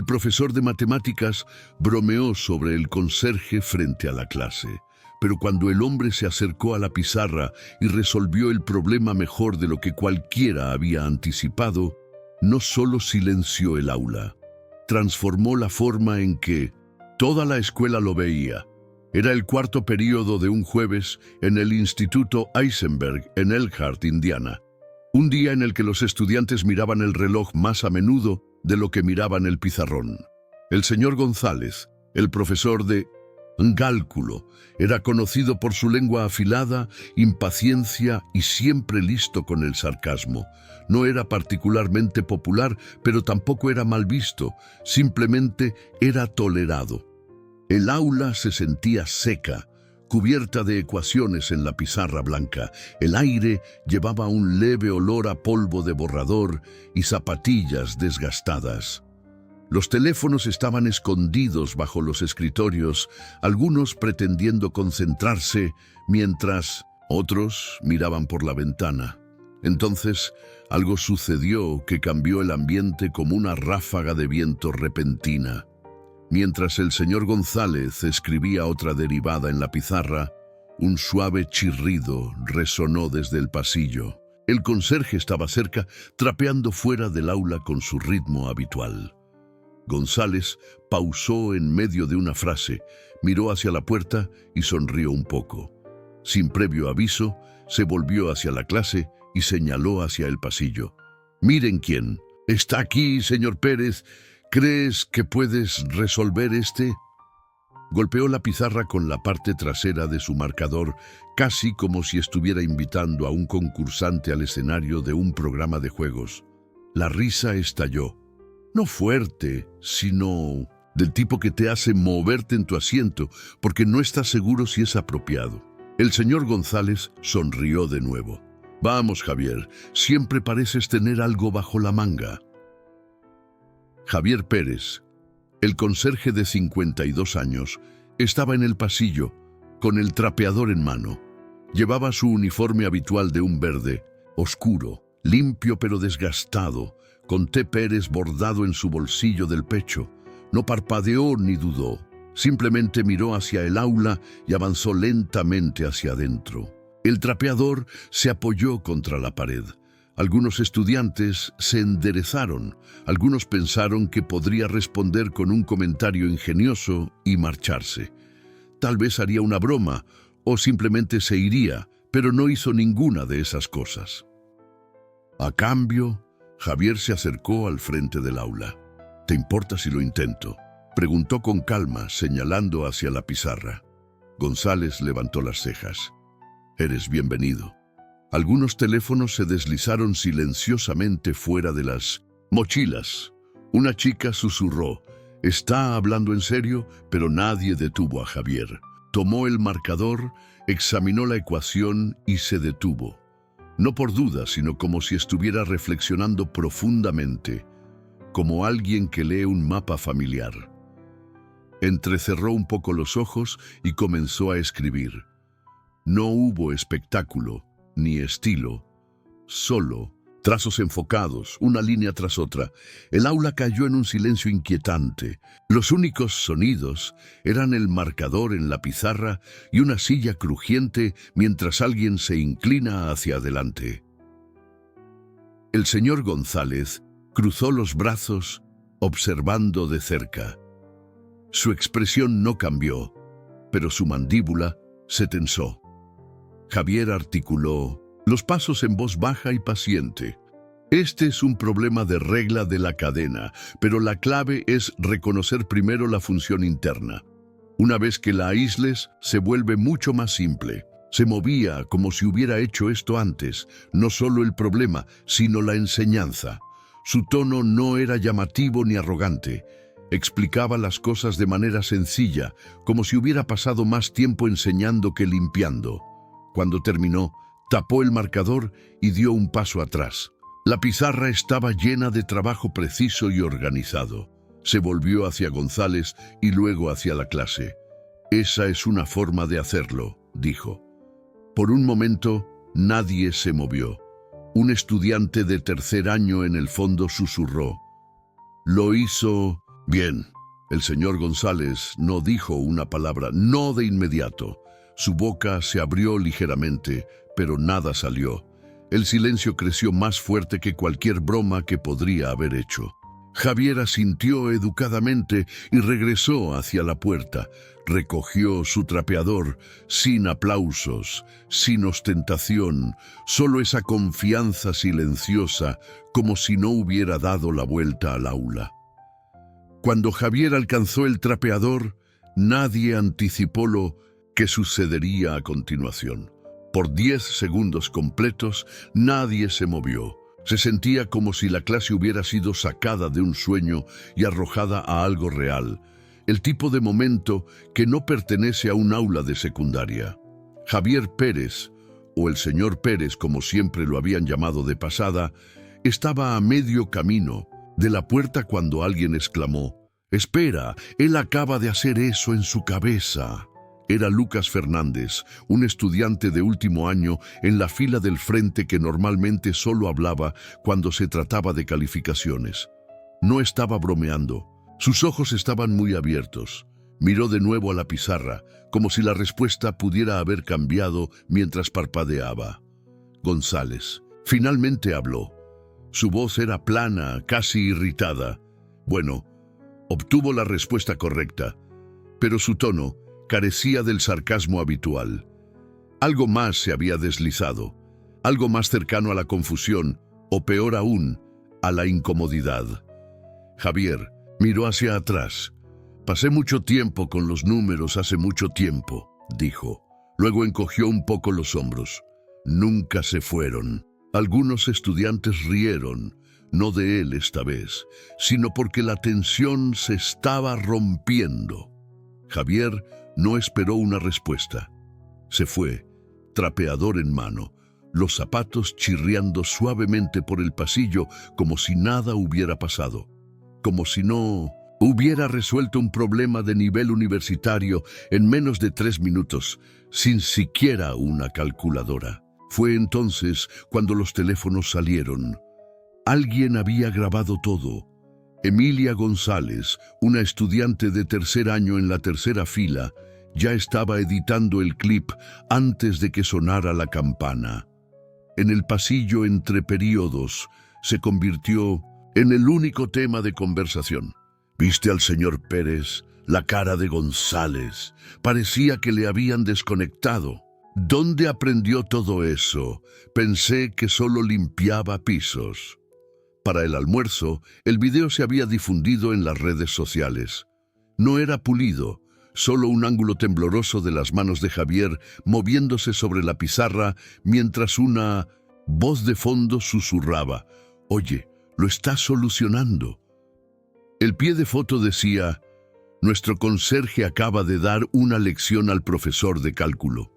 profesor de matemáticas bromeó sobre el conserje frente a la clase, pero cuando el hombre se acercó a la pizarra y resolvió el problema mejor de lo que cualquiera había anticipado, no solo silenció el aula, transformó la forma en que toda la escuela lo veía. Era el cuarto período de un jueves en el Instituto Eisenberg en Elkhart, Indiana. Un día en el que los estudiantes miraban el reloj más a menudo de lo que miraban el pizarrón. El señor González, el profesor de cálculo, era conocido por su lengua afilada, impaciencia y siempre listo con el sarcasmo. No era particularmente popular, pero tampoco era mal visto, simplemente era tolerado. El aula se sentía seca, cubierta de ecuaciones en la pizarra blanca. El aire llevaba un leve olor a polvo de borrador y zapatillas desgastadas. Los teléfonos estaban escondidos bajo los escritorios, algunos pretendiendo concentrarse, mientras otros miraban por la ventana. Entonces, algo sucedió que cambió el ambiente como una ráfaga de viento repentina. Mientras el señor González escribía otra derivada en la pizarra, un suave chirrido resonó desde el pasillo. El conserje estaba cerca, trapeando fuera del aula con su ritmo habitual. González pausó en medio de una frase, miró hacia la puerta y sonrió un poco. Sin previo aviso, se volvió hacia la clase y señaló hacia el pasillo. «Miren quién. Está aquí, señor Pérez. ¿Crees que puedes resolver este?» Golpeó la pizarra con la parte trasera de su marcador, casi como si estuviera invitando a un concursante al escenario de un programa de juegos. La risa estalló. No fuerte, sino del tipo que te hace moverte en tu asiento porque no estás seguro si es apropiado. El señor González sonrió de nuevo. «Vamos, Javier, siempre pareces tener algo bajo la manga». Javier Pérez, el conserje de 52 años, estaba en el pasillo, con el trapeador en mano. Llevaba su uniforme habitual de un verde, oscuro, limpio pero desgastado, con T. Pérez bordado en su bolsillo del pecho. No parpadeó ni dudó, simplemente miró hacia el aula y avanzó lentamente hacia adentro. El trapeador se apoyó contra la pared. Algunos estudiantes se enderezaron, algunos pensaron que podría responder con un comentario ingenioso y marcharse. Tal vez haría una broma o simplemente se iría, pero no hizo ninguna de esas cosas. A cambio, Javier se acercó al frente del aula. «¿Te importa si lo intento?», preguntó con calma, señalando hacia la pizarra. González levantó las cejas. «Eres bienvenido». Algunos teléfonos se deslizaron silenciosamente fuera de las mochilas. Una chica susurró: «¿Está hablando en serio?», pero nadie detuvo a Javier. Tomó el marcador, examinó la ecuación y se detuvo. No por duda, sino como si estuviera reflexionando profundamente, como alguien que lee un mapa familiar. Entrecerró un poco los ojos y comenzó a escribir. No hubo espectáculo ni estilo, solo trazos enfocados, una línea tras otra. El aula cayó en un silencio inquietante. Los únicos sonidos eran el marcador en la pizarra y una silla crujiente mientras alguien se inclina hacia adelante. El señor González cruzó los brazos, observando de cerca. Su expresión no cambió, pero su mandíbula se tensó. Javier articuló los pasos en voz baja y paciente. «Este es un problema de regla de la cadena, pero la clave es reconocer primero la función interna. Una vez que la aísles, se vuelve mucho más simple». Se movía como si hubiera hecho esto antes, no solo el problema, sino la enseñanza. Su tono no era llamativo ni arrogante. Explicaba las cosas de manera sencilla, como si hubiera pasado más tiempo enseñando que limpiando. Cuando terminó, tapó el marcador y dio un paso atrás. La pizarra estaba llena de trabajo preciso y organizado. Se volvió hacia González y luego hacia la clase. «Esa es una forma de hacerlo», dijo. Por un momento, nadie se movió. Un estudiante de tercer año en el fondo susurró: «Lo hizo Bien, el señor González no dijo una palabra, no de inmediato. Su boca se abrió ligeramente, pero nada salió. El silencio creció más fuerte que cualquier broma que podría haber hecho. Javier asintió educadamente y regresó hacia la puerta. Recogió su trapeador, sin aplausos, sin ostentación, solo esa confianza silenciosa, como si no hubiera dado la vuelta al aula. Cuando Javier alcanzó el trapeador, nadie anticipó lo que sucedería a continuación. Por 10 segundos completos, nadie se movió. Se sentía como si la clase hubiera sido sacada de un sueño y arrojada a algo real. El tipo de momento que no pertenece a un aula de secundaria. Javier Pérez, o el señor Pérez como siempre lo habían llamado de pasada, estaba a medio camino de la puerta cuando alguien exclamó: «Espera, él acaba de hacer eso en su cabeza». Era Lucas Fernández, un estudiante de último año en la fila del frente que normalmente solo hablaba cuando se trataba de calificaciones. No estaba bromeando. Sus ojos estaban muy abiertos. Miró de nuevo a la pizarra, como si la respuesta pudiera haber cambiado mientras parpadeaba. González finalmente habló. Su voz era plana, casi irritada. Bueno, obtuvo la respuesta correcta, pero su tono carecía del sarcasmo habitual. Algo más se había deslizado, algo más cercano a la confusión, o peor aún, a la incomodidad. Javier miró hacia atrás. «Pasé mucho tiempo con los números hace mucho tiempo», dijo. Luego encogió un poco los hombros. «Nunca se fueron». Algunos estudiantes rieron, no de él esta vez, sino porque la tensión se estaba rompiendo. Javier no esperó una respuesta. Se fue, trapeador en mano, los zapatos chirriando suavemente por el pasillo como si nada hubiera pasado, como si no hubiera resuelto un problema de nivel universitario en menos de 3 minutos, sin siquiera una calculadora. Fue entonces cuando los teléfonos salieron. Alguien había grabado todo. Emilia González, una estudiante de tercer año en la tercera fila, ya estaba editando el clip antes de que sonara la campana. En el pasillo entre períodos se convirtió en el único tema de conversación. ¿Viste al señor Pérez? La cara de González. Parecía que le habían desconectado. ¿Dónde aprendió todo eso? Pensé que solo limpiaba pisos. Para el almuerzo, el video se había difundido en las redes sociales. No era pulido, solo un ángulo tembloroso de las manos de Javier moviéndose sobre la pizarra mientras una voz de fondo susurraba: «Oye, lo estás solucionando». El pie de foto decía: «Nuestro conserje acaba de dar una lección al profesor de cálculo».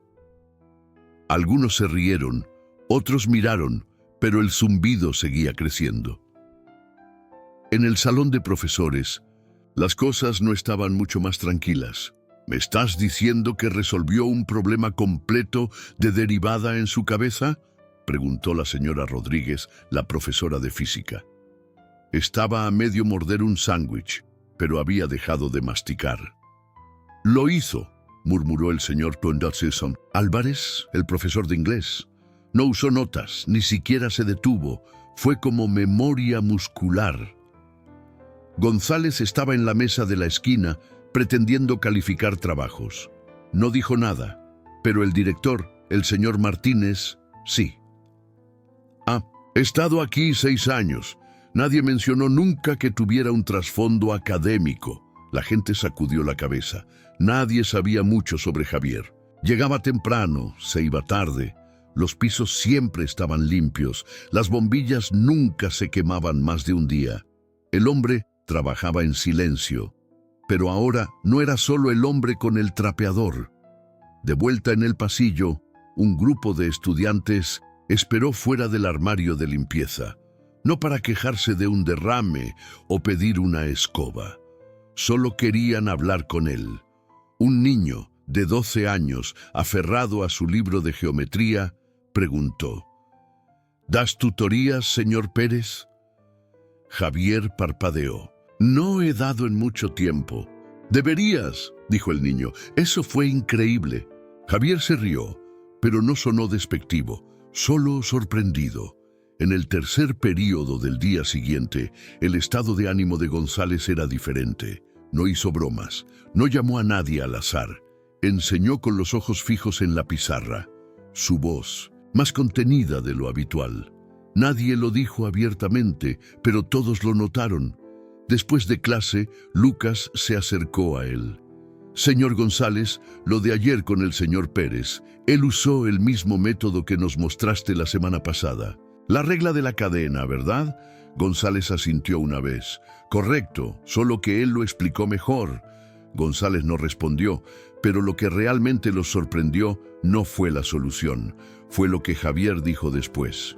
Algunos se rieron, otros miraron, pero el zumbido seguía creciendo. En el salón de profesores, las cosas no estaban mucho más tranquilas. ¿Me estás diciendo que resolvió un problema completo de derivada en su cabeza?, preguntó la señora Rodríguez, la profesora de física. Estaba a medio morder un sándwich, pero había dejado de masticar. «Lo hizo», murmuró el señor Condorcet Álvarez, el profesor de inglés. No usó notas, ni siquiera se detuvo. Fue como memoria muscular. González estaba en la mesa de la esquina, pretendiendo calificar trabajos. No dijo nada, pero el director, el señor Martínez, sí. He estado aquí 6 años. Nadie mencionó nunca que tuviera un trasfondo académico». La gente sacudió la cabeza. Nadie sabía mucho sobre Javier. Llegaba temprano, se iba tarde. Los pisos siempre estaban limpios. Las bombillas nunca se quemaban más de un día. El hombre trabajaba en silencio. Pero ahora no era solo el hombre con el trapeador. De vuelta en el pasillo, un grupo de estudiantes esperó fuera del armario de limpieza. No para quejarse de un derrame o pedir una escoba. Solo querían hablar con él. Un niño de 12 años, aferrado a su libro de geometría, preguntó: «¿Das tutorías, señor Pérez?». Javier parpadeó. No he dado en mucho tiempo. Deberías, dijo el niño. Eso fue increíble. Javier se rió, pero no sonó despectivo, solo sorprendido. En el tercer período del día siguiente, el estado de ánimo de González era diferente. No hizo bromas, no llamó a nadie al azar. Enseñó con los ojos fijos en la pizarra. Su voz, más contenida de lo habitual. Nadie lo dijo abiertamente, pero todos lo notaron. Después de clase, Lucas se acercó a él. Señor González, lo de ayer con el señor Pérez, él usó el mismo método que nos mostraste la semana pasada. La regla de la cadena, ¿verdad? González asintió una vez. Correcto, solo que él lo explicó mejor. González no respondió, pero lo que realmente los sorprendió no fue la solución, fue lo que Javier dijo después.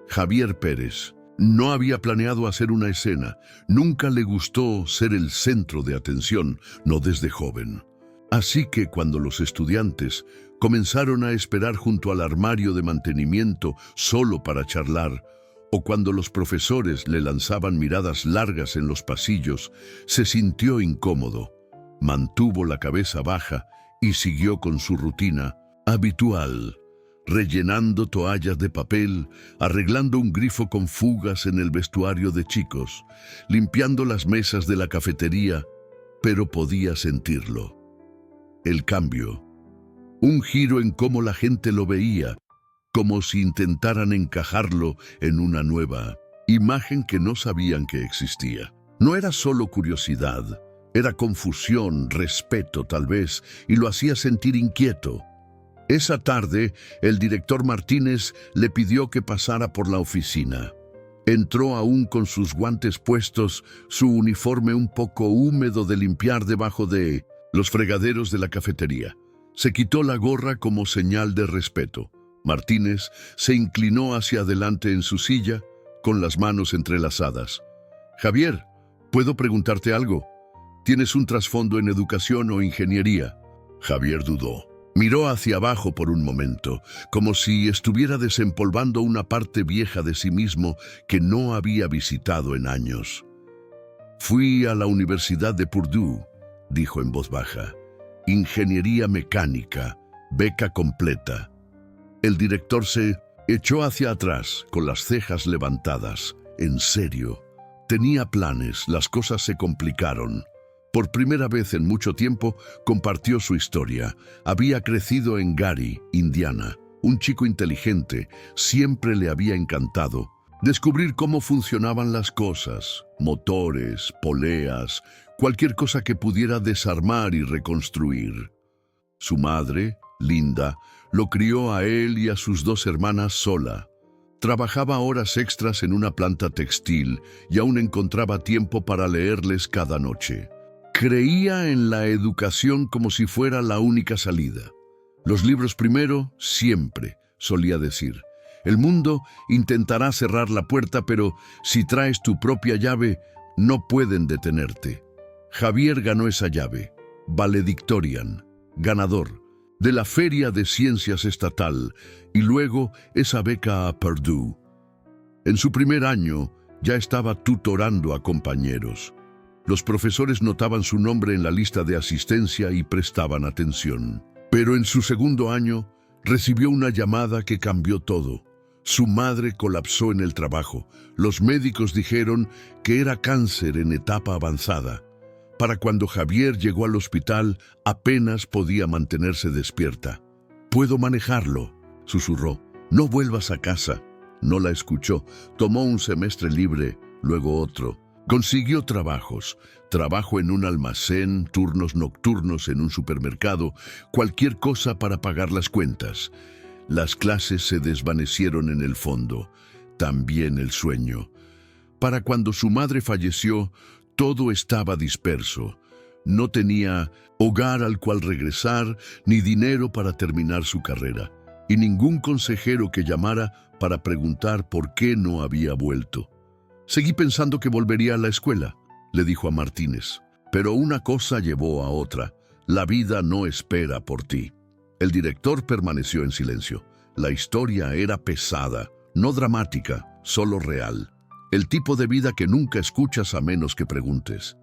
Javier Pérez no había planeado hacer una escena, nunca le gustó ser el centro de atención, no desde joven. Así que cuando los estudiantes comenzaron a esperar junto al armario de mantenimiento solo para charlar, o cuando los profesores le lanzaban miradas largas en los pasillos, se sintió incómodo. Mantuvo la cabeza baja y siguió con su rutina habitual, rellenando toallas de papel, arreglando un grifo con fugas en el vestuario de chicos, limpiando las mesas de la cafetería, pero podía sentirlo. El cambio, un giro en cómo la gente lo veía, como si intentaran encajarlo en una nueva imagen que no sabían que existía. No era solo curiosidad, era confusión, respeto tal vez, y lo hacía sentir inquieto. Esa tarde, el director Martínez le pidió que pasara por la oficina. Entró aún con sus guantes puestos, su uniforme un poco húmedo de limpiar debajo de los fregaderos de la cafetería. Se quitó la gorra como señal de respeto. Martínez se inclinó hacia adelante en su silla, con las manos entrelazadas. «Javier, ¿puedo preguntarte algo? ¿Tienes un trasfondo en educación o ingeniería?» Javier dudó. Miró hacia abajo por un momento, como si estuviera desempolvando una parte vieja de sí mismo que no había visitado en años. «Fui a la Universidad de Purdue», dijo en voz baja. «Ingeniería mecánica, beca completa». El director se echó hacia atrás, con las cejas levantadas. «¿En serio?» Tenía planes, las cosas se complicaron. Por primera vez en mucho tiempo compartió su historia. Había crecido en Gary, Indiana. Un chico inteligente, siempre le había encantado descubrir cómo funcionaban las cosas, motores, poleas, cualquier cosa que pudiera desarmar y reconstruir. Su madre, Linda, lo crió a él y a sus dos hermanas sola. Trabajaba horas extras en una planta textil y aún encontraba tiempo para leerles cada noche. Creía en la educación como si fuera la única salida. Los libros primero, siempre, solía decir. El mundo intentará cerrar la puerta, pero si traes tu propia llave, no pueden detenerte. Javier ganó esa llave, valedictorian, ganador, de la Feria de Ciencias Estatal y luego esa beca a Purdue. En su primer año ya estaba tutorando a compañeros. Los profesores notaban su nombre en la lista de asistencia y prestaban atención. Pero en su segundo año recibió una llamada que cambió todo. Su madre colapsó en el trabajo. Los médicos dijeron que era cáncer en etapa avanzada. Para cuando Javier llegó al hospital, apenas podía mantenerse despierta. «Puedo manejarlo», susurró. «No vuelvas a casa». No la escuchó. Tomó un semestre libre, luego otro. Consiguió trabajos, trabajo en un almacén, turnos nocturnos en un supermercado, cualquier cosa para pagar las cuentas. Las clases se desvanecieron en el fondo, también el sueño. Para cuando su madre falleció, todo estaba disperso. No tenía hogar al cual regresar, ni dinero para terminar su carrera, y ningún consejero que llamara para preguntar por qué no había vuelto. «Seguí pensando que volvería a la escuela», le dijo a Martínez, «pero una cosa llevó a otra. La vida no espera por ti». El director permaneció en silencio. La historia era pesada, no dramática, solo real. El tipo de vida que nunca escuchas a menos que preguntes.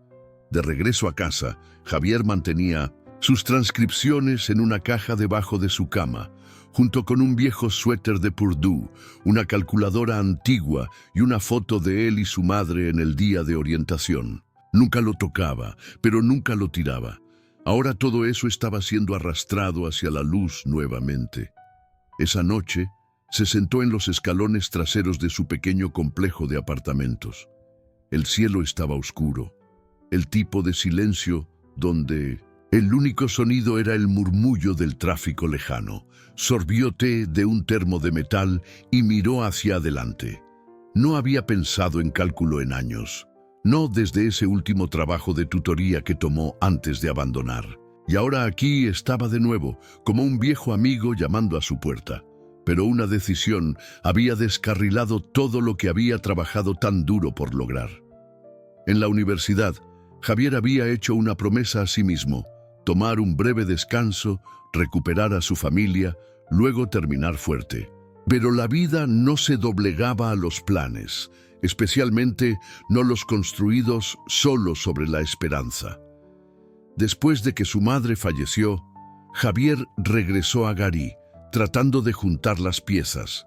De regreso a casa, Javier mantenía sus transcripciones en una caja debajo de su cama, junto con un viejo suéter de Purdue, una calculadora antigua y una foto de él y su madre en el día de orientación. Nunca lo tocaba, pero nunca lo tiraba. Ahora todo eso estaba siendo arrastrado hacia la luz nuevamente. Esa noche, se sentó en los escalones traseros de su pequeño complejo de apartamentos. El cielo estaba oscuro, el tipo de silencio donde el único sonido era el murmullo del tráfico lejano. Sorbió té de un termo de metal y miró hacia adelante. No había pensado en cálculo en años, no desde ese último trabajo de tutoría que tomó antes de abandonar. Y ahora aquí estaba de nuevo, como un viejo amigo llamando a su puerta. Pero una decisión había descarrilado todo lo que había trabajado tan duro por lograr. En la universidad, Javier había hecho una promesa a sí mismo: tomar un breve descanso, recuperar a su familia, luego terminar fuerte. Pero la vida no se doblegaba a los planes, especialmente no los construidos solo sobre la esperanza. Después de que su madre falleció, Javier regresó a Gary, tratando de juntar las piezas.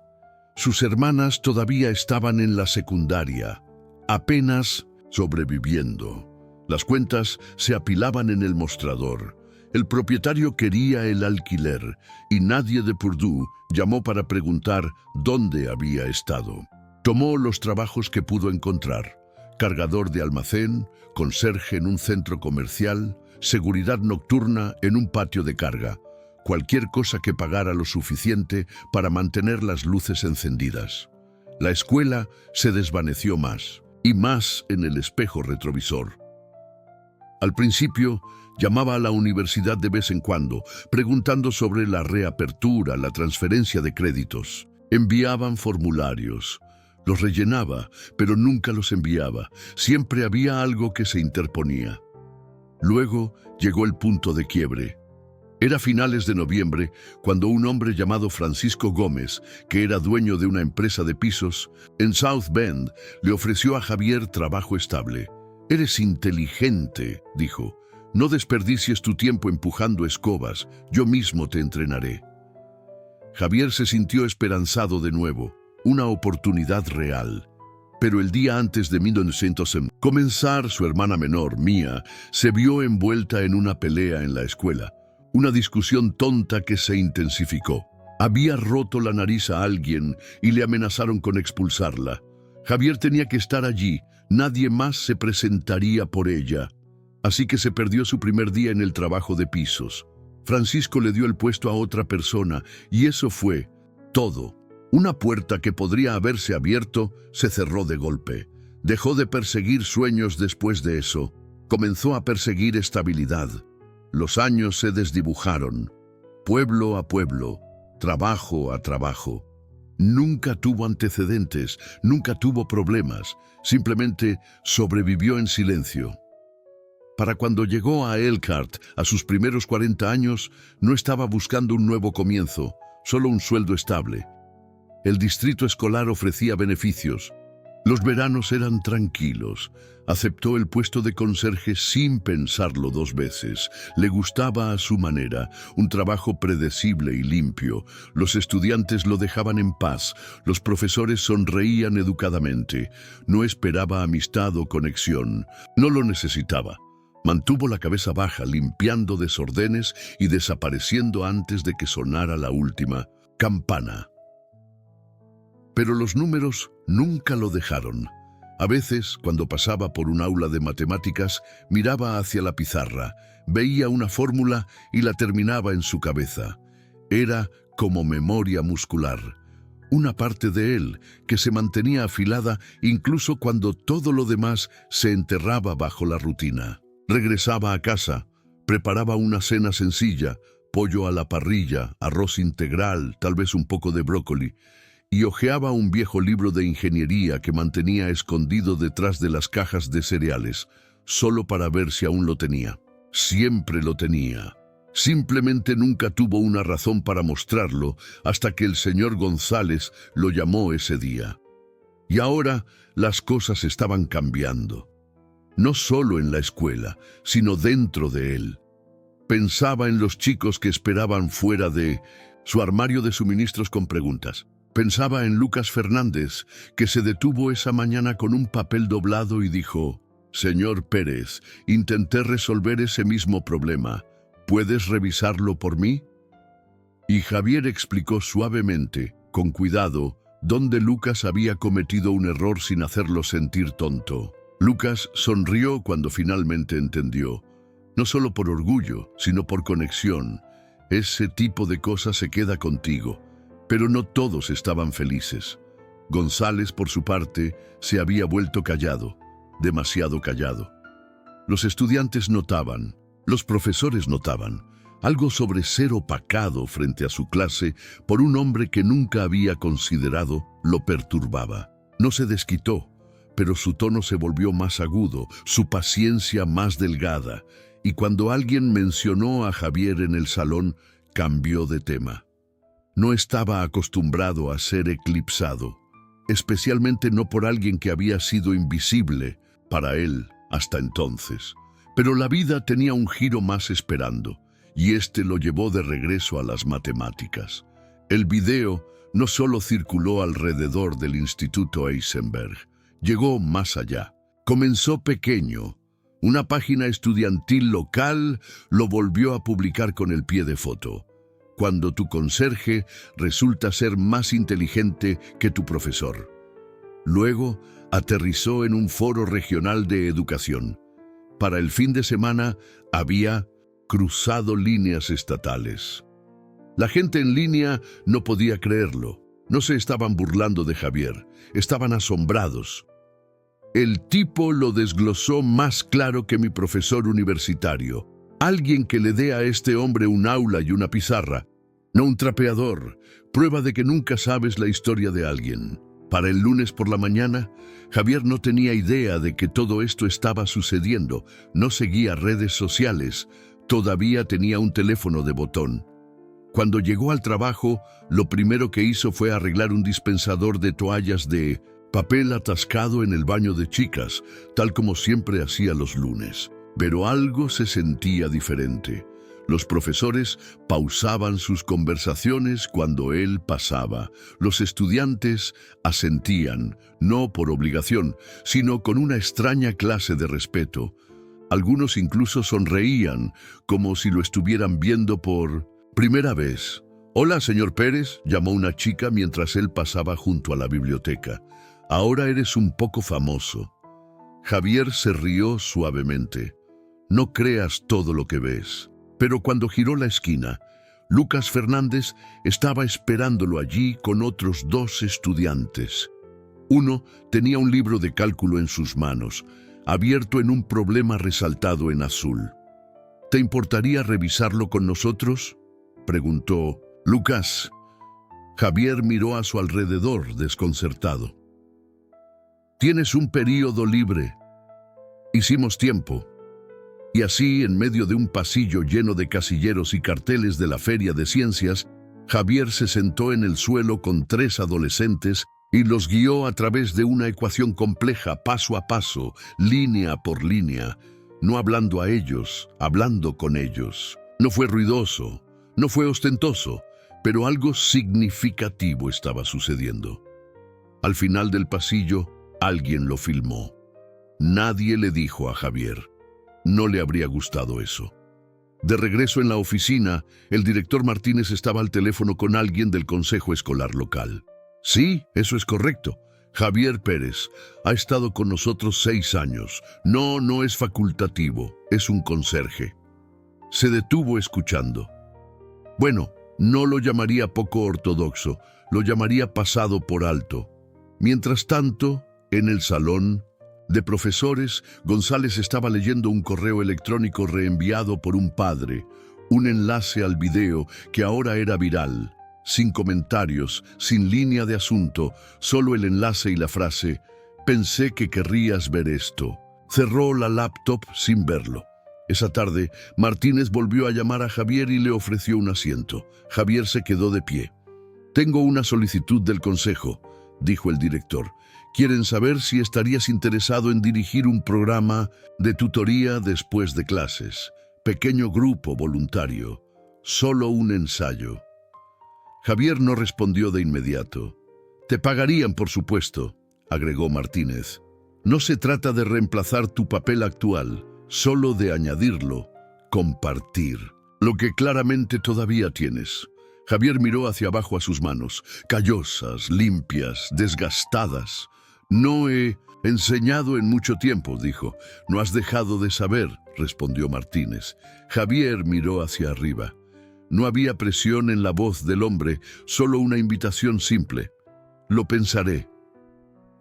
Sus hermanas todavía estaban en la secundaria, apenas sobreviviendo. Las cuentas se apilaban en el mostrador. El propietario quería el alquiler y nadie de Purdue llamó para preguntar dónde había estado. Tomó los trabajos que pudo encontrar: cargador de almacén, conserje en un centro comercial, seguridad nocturna en un patio de carga. Cualquier cosa que pagara lo suficiente para mantener las luces encendidas. La escuela se desvaneció más y más en el espejo retrovisor. Al principio, llamaba a la universidad de vez en cuando, preguntando sobre la reapertura, la transferencia de créditos. Enviaban formularios. Los rellenaba, pero nunca los enviaba. Siempre había algo que se interponía. Luego llegó el punto de quiebre. Era finales de noviembre cuando un hombre llamado Francisco Gómez, que era dueño de una empresa de pisos en South Bend, le ofreció a Javier trabajo estable. «Eres inteligente», dijo. «No desperdicies tu tiempo empujando escobas, yo mismo te entrenaré». Javier se sintió esperanzado de nuevo, una oportunidad real. Pero el día antes de 1900 comenzar, su hermana menor, Mia, se vio envuelta en una pelea en la escuela. Una discusión tonta que se intensificó. Había roto la nariz a alguien y le amenazaron con expulsarla. Javier tenía que estar allí, nadie más se presentaría por ella. Así que se perdió su primer día en el trabajo de pisos. Francisco le dio el puesto a otra persona y eso fue todo. Una puerta que podría haberse abierto se cerró de golpe. Dejó de perseguir sueños después de eso. Comenzó a perseguir estabilidad. Los años se desdibujaron, pueblo a pueblo, trabajo a trabajo. Nunca tuvo antecedentes, nunca tuvo problemas, simplemente sobrevivió en silencio. Para cuando llegó a Elkhart, a sus primeros 40 años, no estaba buscando un nuevo comienzo, solo un sueldo estable. El distrito escolar ofrecía beneficios. Los veranos eran tranquilos. Aceptó el puesto de conserje sin pensarlo dos veces. Le gustaba a su manera, un trabajo predecible y limpio. Los estudiantes lo dejaban en paz. Los profesores sonreían educadamente. No esperaba amistad o conexión. No lo necesitaba. Mantuvo la cabeza baja, limpiando desordenes y desapareciendo antes de que sonara la última campana. Pero los números nunca lo dejaron. A veces, cuando pasaba por un aula de matemáticas, miraba hacia la pizarra, veía una fórmula y la terminaba en su cabeza. Era como memoria muscular. Una parte de él que se mantenía afilada incluso cuando todo lo demás se enterraba bajo la rutina. Regresaba a casa, preparaba una cena sencilla, pollo a la parrilla, arroz integral, tal vez un poco de brócoli, y hojeaba un viejo libro de ingeniería que mantenía escondido detrás de las cajas de cereales, solo para ver si aún lo tenía. Siempre lo tenía. Simplemente nunca tuvo una razón para mostrarlo hasta que el señor González lo llamó ese día. Y ahora las cosas estaban cambiando. No solo en la escuela, sino dentro de él. Pensaba en los chicos que esperaban fuera de su armario de suministros con preguntas. Pensaba en Lucas Fernández, que se detuvo esa mañana con un papel doblado y dijo: «Señor Pérez, intenté resolver ese mismo problema. ¿Puedes revisarlo por mí?». Y Javier explicó suavemente, con cuidado, dónde Lucas había cometido un error sin hacerlo sentir tonto. Lucas sonrió cuando finalmente entendió. No solo por orgullo, sino por conexión. Ese tipo de cosas se queda contigo. Pero no todos estaban felices. González, por su parte, se había vuelto callado, demasiado callado. Los estudiantes notaban, los profesores notaban, algo sobre ser opacado frente a su clase por un hombre que nunca había considerado lo perturbaba. No se desquitó, pero su tono se volvió más agudo, su paciencia más delgada, y cuando alguien mencionó a Javier en el salón, cambió de tema. No estaba acostumbrado a ser eclipsado, especialmente no por alguien que había sido invisible para él hasta entonces. Pero la vida tenía un giro más esperando, y este lo llevó de regreso a las matemáticas. El video no solo circuló alrededor del Instituto Eisenberg, llegó más allá. Comenzó pequeño. Una página estudiantil local lo volvió a publicar con el pie de foto: «Cuando tu conserje resulta ser más inteligente que tu profesor». Luego aterrizó en un foro regional de educación. Para el fin de semana había cruzado líneas estatales. La gente en línea no podía creerlo. No se estaban burlando de Javier, estaban asombrados. «El tipo lo desglosó más claro que mi profesor universitario. Alguien que le dé a este hombre un aula y una pizarra, no un trapeador, prueba de que nunca sabes la historia de alguien». Para el lunes por la mañana, Javier no tenía idea de que todo esto estaba sucediendo. No seguía redes sociales, todavía tenía un teléfono de botón. Cuando llegó al trabajo, lo primero que hizo fue arreglar un dispensador de toallas de papel atascado en el baño de chicas, tal como siempre hacía los lunes. Pero algo se sentía diferente. Los profesores pausaban sus conversaciones cuando él pasaba. Los estudiantes asentían, no por obligación, sino con una extraña clase de respeto. Algunos incluso sonreían, como si lo estuvieran viendo por primera vez. «Hola, señor Pérez», llamó una chica mientras él pasaba junto a la biblioteca. «Ahora eres un poco famoso». Javier se rió suavemente. «No creas todo lo que ves». Pero cuando giró la esquina, Lucas Fernández estaba esperándolo allí con otros 2 estudiantes. Uno tenía un libro de cálculo en sus manos, abierto en un problema resaltado en azul. «¿Te importaría revisarlo con nosotros?», preguntó Lucas. Javier miró a su alrededor desconcertado. «Tienes un período libre». Hicimos tiempo. Y así, en medio de un pasillo lleno de casilleros y carteles de la Feria de Ciencias, Javier se sentó en el suelo con 3 adolescentes y los guió a través de una ecuación compleja, paso a paso, línea por línea, no hablando a ellos, hablando con ellos. No fue ruidoso, no fue ostentoso, pero algo significativo estaba sucediendo. Al final del pasillo, alguien lo filmó. Nadie le dijo a Javier. No le habría gustado eso. De regreso en la oficina, el director Martínez estaba al teléfono con alguien del consejo escolar local. «Sí, eso es correcto. Javier Pérez ha estado con nosotros 6 años. No es facultativo, es un conserje». Se detuvo escuchando. Bueno, no lo llamaría poco ortodoxo, lo llamaría pasado por alto. Mientras tanto, en el salón de profesores, González estaba leyendo un correo electrónico reenviado por un padre, un enlace al video que ahora era viral, sin comentarios, sin línea de asunto, solo el enlace y la frase: «Pensé que querrías ver esto». Cerró la laptop sin verlo. Esa tarde, Martínez volvió a llamar a Javier y le ofreció un asiento. Javier se quedó de pie. «Tengo una solicitud del consejo», dijo el director. Quieren saber si estarías interesado en dirigir un programa de tutoría después de clases. Pequeño grupo voluntario. Solo un ensayo. Javier no respondió de inmediato. Te pagarían, por supuesto, agregó Martínez. No se trata de reemplazar tu papel actual, solo de añadirlo, compartir, lo que claramente todavía tienes. Javier miró hacia abajo a sus manos, callosas, limpias, desgastadas. No he enseñado en mucho tiempo, dijo. No has dejado de saber, respondió Martínez. Javier miró hacia arriba. No había presión en la voz del hombre, solo una invitación simple. Lo pensaré.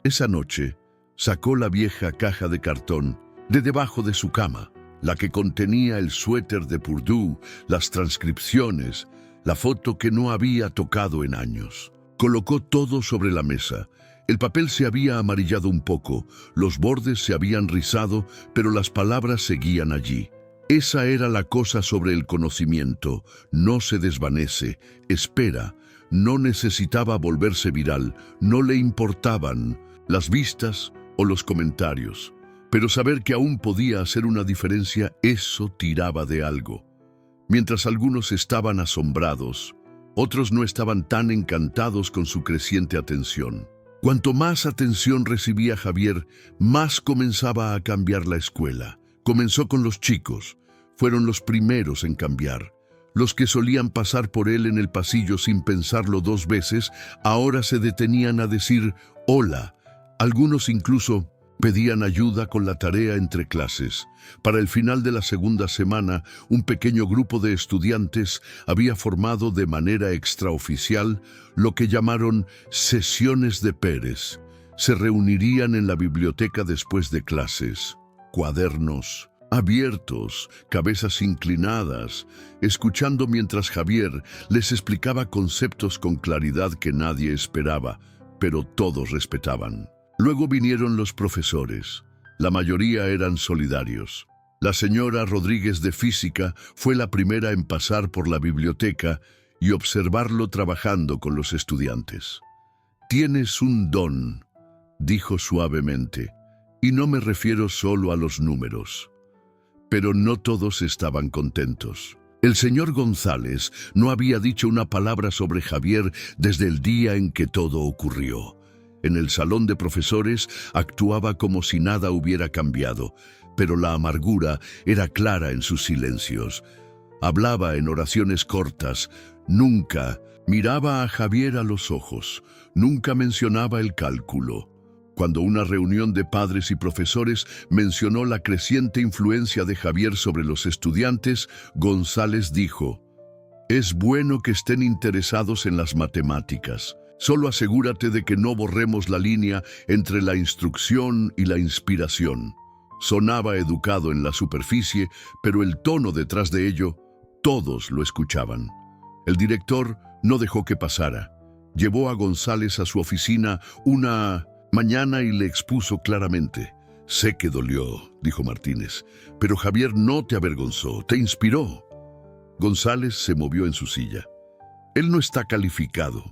Esa noche, sacó la vieja caja de cartón de debajo de su cama, la que contenía el suéter de Purdue, las transcripciones, la foto que no había tocado en años. Colocó todo sobre la mesa. El papel se había amarillado un poco, los bordes se habían rizado, pero las palabras seguían allí. Esa era la cosa sobre el conocimiento. No se desvanece, espera. No necesitaba volverse viral, no le importaban las vistas o los comentarios. Pero saber que aún podía hacer una diferencia, eso tiraba de algo. Mientras algunos estaban asombrados, otros no estaban tan encantados con su creciente atención. Cuanto más atención recibía Javier, más comenzaba a cambiar la escuela. Comenzó con los chicos. Fueron los primeros en cambiar. Los que solían pasar por él en el pasillo sin pensarlo dos veces, ahora se detenían a decir hola. Algunos incluso pedían ayuda con la tarea entre clases. Para el final de la segunda semana, un pequeño grupo de estudiantes había formado de manera extraoficial lo que llamaron sesiones de Pérez. Se reunirían en la biblioteca después de clases. Cuadernos abiertos, cabezas inclinadas, escuchando mientras Javier les explicaba conceptos con claridad que nadie esperaba, pero todos respetaban. Luego vinieron los profesores. La mayoría eran solidarios. La señora Rodríguez de Física fue la primera en pasar por la biblioteca y observarlo trabajando con los estudiantes. «Tienes un don», dijo suavemente, «y no me refiero solo a los números». Pero no todos estaban contentos. El señor González no había dicho una palabra sobre Javier desde el día en que todo ocurrió. En el salón de profesores actuaba como si nada hubiera cambiado, pero la amargura era clara en sus silencios. Hablaba en oraciones cortas, nunca miraba a Javier a los ojos, nunca mencionaba el cálculo. Cuando una reunión de padres y profesores mencionó la creciente influencia de Javier sobre los estudiantes, González dijo: «Es bueno que estén interesados en las matemáticas. Solo asegúrate de que no borremos la línea entre la instrucción y la inspiración». Sonaba educado en la superficie, pero el tono detrás de ello, todos lo escuchaban. El director no dejó que pasara. Llevó a González a su oficina una mañana y le expuso claramente. «Sé que dolió», dijo Martínez, «pero Javier no te avergonzó, te inspiró». González se movió en su silla. «Él no está calificado.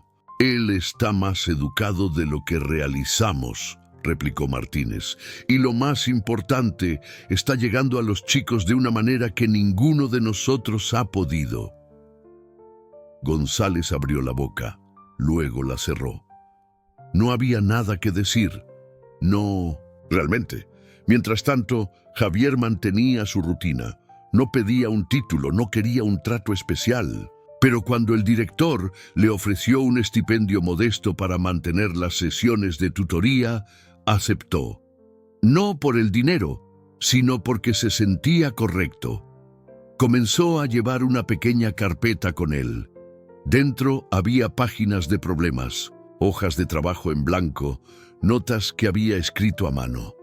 Él está más educado de lo que realizamos», replicó Martínez. «Y lo más importante, está llegando a los chicos de una manera que ninguno de nosotros ha podido». González abrió la boca, luego la cerró. No había nada que decir. No, realmente. Mientras tanto, Javier mantenía su rutina. No pedía un título, no quería un trato especial. Pero cuando el director le ofreció un estipendio modesto para mantener las sesiones de tutoría, aceptó. No por el dinero, sino porque se sentía correcto. Comenzó a llevar una pequeña carpeta con él. Dentro había páginas de problemas, hojas de trabajo en blanco, notas que había escrito a mano.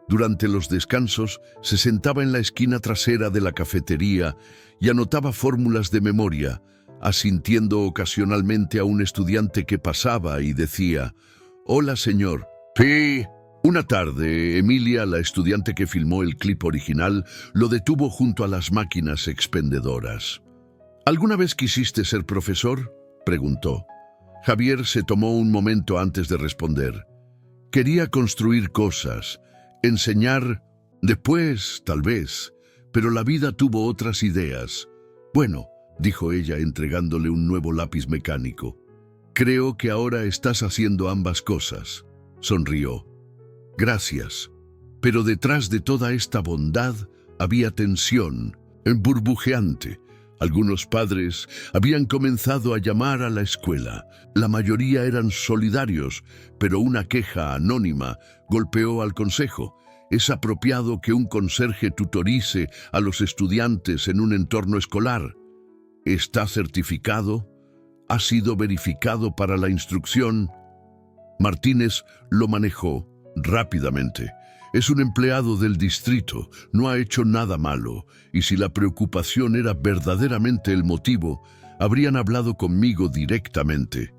Durante los descansos se sentaba en la esquina trasera de la cafetería y anotaba fórmulas de memoria, asintiendo ocasionalmente a un estudiante que pasaba y decía: «Hola, señor». «Sí». Una tarde, Emilia, la estudiante que filmó el clip original, lo detuvo junto a las máquinas expendedoras. «¿Alguna vez quisiste ser profesor?», preguntó. Javier se tomó un momento antes de responder. Quería construir cosas, enseñar, después, tal vez, pero la vida tuvo otras ideas. Bueno, dijo ella entregándole un nuevo lápiz mecánico. Creo que ahora estás haciendo ambas cosas. Sonrió. Gracias. Pero detrás de toda esta bondad había tensión, burbujeante. Algunos padres habían comenzado a llamar a la escuela. La mayoría eran solidarios, pero una queja anónima golpeó al consejo. ¿Es apropiado que un conserje tutorice a los estudiantes en un entorno escolar? ¿Está certificado? ¿Ha sido verificado para la instrucción? Martínez lo manejó rápidamente. Es un empleado del distrito, no ha hecho nada malo, y si la preocupación era verdaderamente el motivo, habrían hablado conmigo directamente.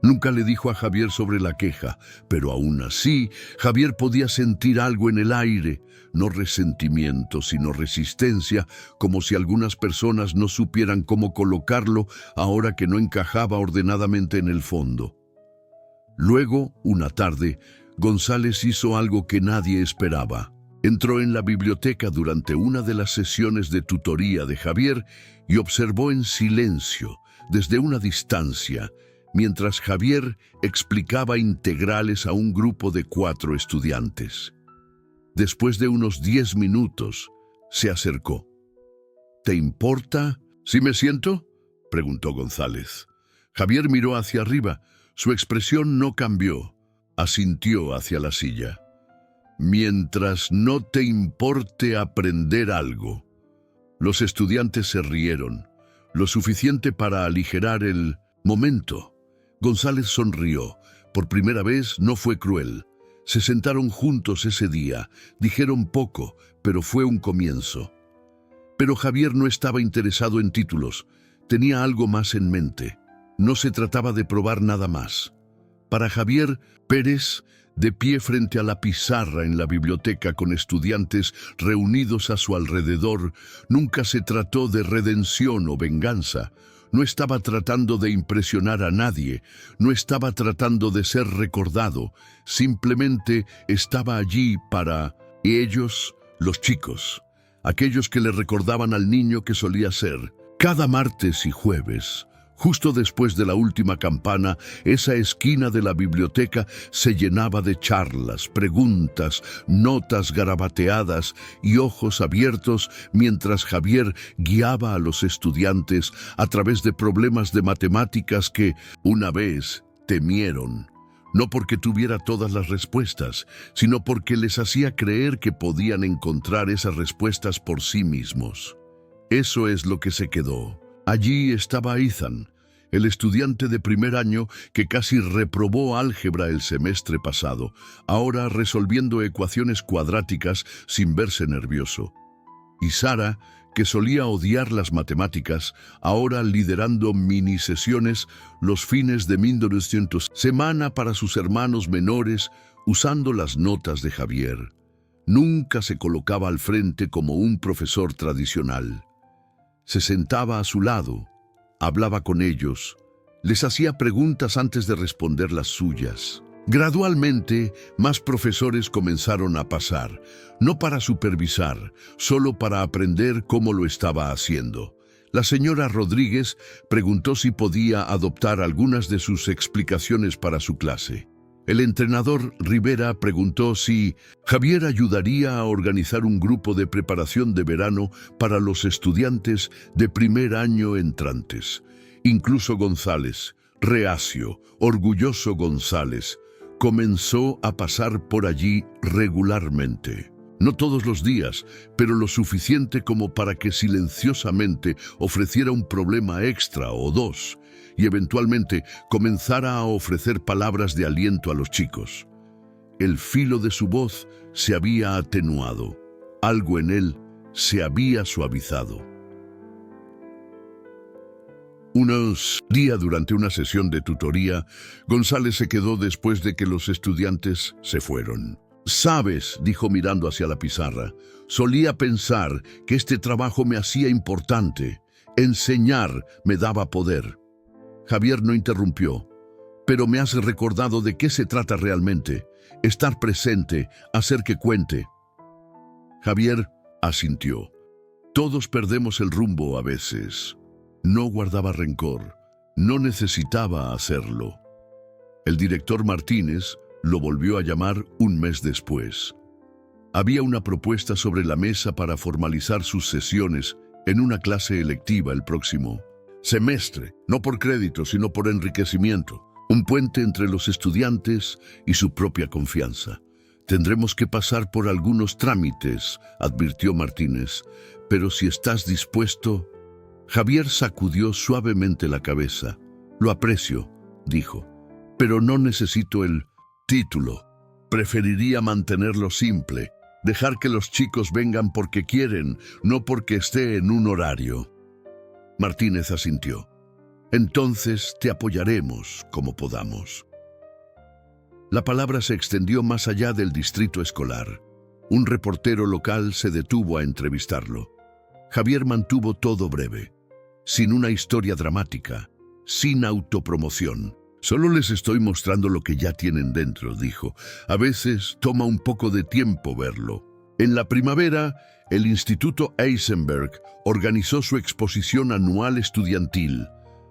Nunca le dijo a Javier sobre la queja, pero aún así, Javier podía sentir algo en el aire, no resentimiento, sino resistencia, como si algunas personas no supieran cómo colocarlo ahora que no encajaba ordenadamente en el fondo. Luego, una tarde, González hizo algo que nadie esperaba. Entró en la biblioteca durante una de las sesiones de tutoría de Javier y observó en silencio, desde una distancia, mientras Javier explicaba integrales a un grupo de 4 estudiantes. Después de unos 10 minutos, se acercó. ¿Te importa si me siento?, preguntó González. Javier miró hacia arriba. Su expresión no cambió. Asintió hacia la silla. Mientras no te importe aprender algo. Los estudiantes se rieron, lo suficiente para aligerar el momento. González sonrió. Por primera vez no fue cruel. Se sentaron juntos ese día. Dijeron poco, pero fue un comienzo. Pero Javier no estaba interesado en títulos. Tenía algo más en mente. No se trataba de probar nada más. Para Javier Pérez, de pie frente a la pizarra en la biblioteca con estudiantes reunidos a su alrededor, nunca se trató de redención o venganza. No estaba tratando de impresionar a nadie, no estaba tratando de ser recordado, simplemente estaba allí para ellos, los chicos, aquellos que le recordaban al niño que solía ser. Cada martes y jueves, justo después de la última campana, esa esquina de la biblioteca se llenaba de charlas, preguntas, notas garabateadas y ojos abiertos mientras Javier guiaba a los estudiantes a través de problemas de matemáticas que, una vez, temieron. No porque tuviera todas las respuestas, sino porque les hacía creer que podían encontrar esas respuestas por sí mismos. Eso es lo que se quedó. Allí estaba Ethan, el estudiante de primer año que casi reprobó álgebra el semestre pasado, ahora resolviendo ecuaciones cuadráticas sin verse nervioso. Y Sara, que solía odiar las matemáticas, ahora liderando mini sesiones los fines de 1900, semana para sus hermanos menores, usando las notas de Javier. Nunca se colocaba al frente como un profesor tradicional. Se sentaba a su lado, hablaba con ellos, les hacía preguntas antes de responder las suyas. Gradualmente, más profesores comenzaron a pasar, no para supervisar, solo para aprender cómo lo estaba haciendo. La señora Rodríguez preguntó si podía adoptar algunas de sus explicaciones para su clase. El entrenador Rivera preguntó si Javier ayudaría a organizar un grupo de preparación de verano para los estudiantes de primer año entrantes. Incluso González, reacio, orgulloso González, comenzó a pasar por allí regularmente. No todos los días, pero lo suficiente como para que silenciosamente ofreciera un problema extra o dos, y eventualmente comenzara a ofrecer palabras de aliento a los chicos. El filo de su voz se había atenuado. Algo en él se había suavizado. Unos días durante una sesión de tutoría, González se quedó después de que los estudiantes se fueron. «Sabes», dijo mirando hacia la pizarra, «solía pensar que este trabajo me hacía importante. Enseñar me daba poder». Javier no interrumpió. «Pero me has recordado de qué se trata realmente. estar presente, hacer que cuente. Javier asintió. Todos perdemos el rumbo a veces. No guardaba rencor, no necesitaba hacerlo. El director Martínez lo volvió a llamar un mes después. Había una propuesta sobre la mesa para formalizar sus sesiones en una clase electiva el próximo semestre, no por crédito, sino por enriquecimiento. Un puente entre los estudiantes y su propia confianza. Tendremos que pasar por algunos trámites, advirtió Martínez, pero si estás dispuesto... Javier sacudió suavemente la cabeza. Lo aprecio, dijo, pero no necesito el título. Preferiría mantenerlo simple, dejar que los chicos vengan porque quieren, no porque esté en un horario. Martínez asintió. Entonces te apoyaremos como podamos. La palabra se extendió más allá del distrito escolar. Un reportero local se detuvo a entrevistarlo. Javier mantuvo todo breve, sin una historia dramática, sin autopromoción. Solo les estoy mostrando lo que ya tienen dentro, dijo. A veces toma un poco de tiempo verlo. En la primavera, el Instituto Eisenberg organizó su exposición anual estudiantil.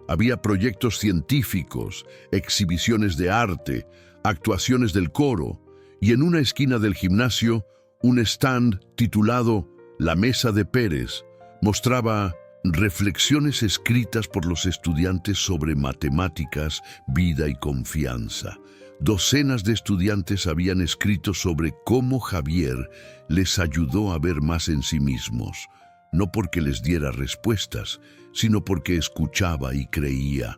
Había proyectos científicos, exhibiciones de arte, actuaciones del coro y en una esquina del gimnasio, un stand titulado La Mesa de Pérez mostraba reflexiones escritas por los estudiantes sobre matemáticas, vida y confianza. Docenas de estudiantes habían escrito sobre cómo Javier les ayudó a ver más en sí mismos, no porque les diera respuestas, sino porque escuchaba y creía.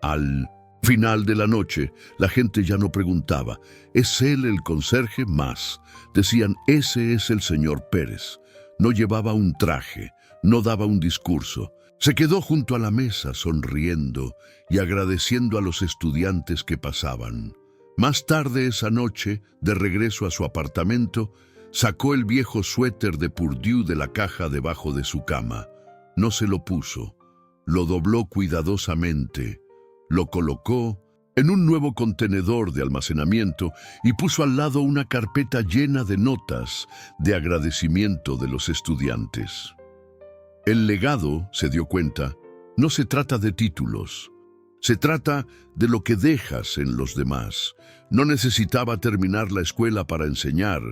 Al final de la noche, la gente ya no preguntaba, ¿es él el conserje? Más. Decían, ese es el señor Pérez. No llevaba un traje, no daba un discurso. Se quedó junto a la mesa, sonriendo y agradeciendo a los estudiantes que pasaban. Más tarde esa noche, de regreso a su apartamento, sacó el viejo suéter de Purdue de la caja debajo de su cama. No se lo puso, lo dobló cuidadosamente, lo colocó en un nuevo contenedor de almacenamiento y puso al lado una carpeta llena de notas de agradecimiento de los estudiantes. El legado, se dio cuenta, no se trata de títulos, se trata de lo que dejas en los demás. No necesitaba terminar la escuela para enseñar,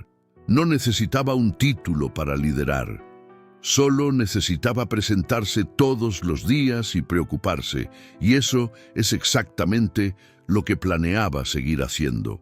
no necesitaba un título para liderar. Solo necesitaba presentarse todos los días y preocuparse, y eso es exactamente lo que planeaba seguir haciendo.